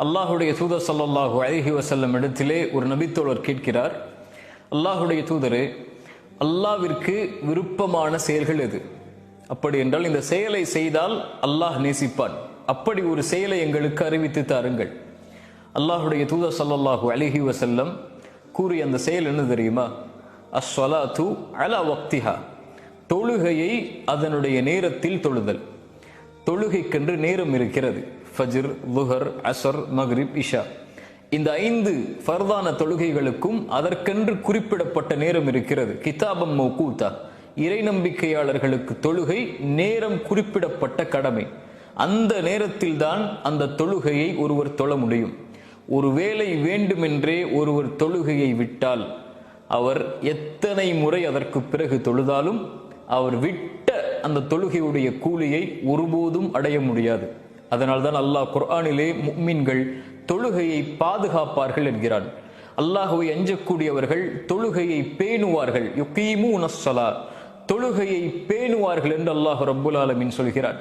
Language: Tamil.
அல்லாஹுடைய தூதர் ஸல்லல்லாஹு அலைஹி வஸல்லம் இடத்திலே ஒரு நபித்தோழர் கேட்கிறார், அல்லாஹுடைய தூதரே, அல்லாஹ்விற்கு விருப்பமான செயல்கள் எது? அப்படி என்றால் இந்த செயலை செய்தால் அல்லாஹ் நேசிப்பான், அப்படி ஒரு செயலை எங்களுக்கு அறிவித்து தாருங்கள். அல்லாஹுடைய தூதர் ஸல்லல்லாஹு அலைஹி வஸல்லம் கூறிய அந்த செயல் என்ன தெரியுமா? அஸ்ஸலாத்து அலா வக்திஹா, தொழுகையை அதனுடைய நேரத்தில் தொழுதல். தொழுகைக்கென்று நேரம் இருக்கிறது. ஃபஜ்ர், லுஹர், அஸர், மக்ரிப், இஷா, இந்த 5 ஃபர்தான தொழுகைகளுக்கும் அதற்கென்று குறிப்பிடப்பட்ட நேரம் இருக்கிறது. கிதாபம் மௌகூதா, இறை நம்பிக்கையாளர்களுக்கு தொழுகை நேரம் குறிப்பிடப்பட்ட கடமை. அந்த நேரத்தில் தான் அந்த தொழுகையை ஒருவர் தொழ முடியும். ஒருவேளை வேண்டுமென்றே ஒருவர் தொழுகையை விட்டால் அவர் எத்தனை முறை அதற்கு பிறகு தொழுதாலும் அவர் விட்ட அந்த தொழுகையுடைய கூலியை ஒருபோதும் அடைய முடியாது. அதனால்தான் அல்லாஹ் குர்ஆனிலே முஃமின்கள் தொழுகையை பாதுகாப்பார்கள் என்கிறான். அல்லாஹ்வை அஞ்சக்கூடியவர்கள் தொழுகையை பேணுவார்கள். யுகீமூனஸ் ஸலா, தொழுகையை பேணுவார்கள் என்று அல்லாஹ் ரப்புல் ஆலமீன் சொல்கிறான்.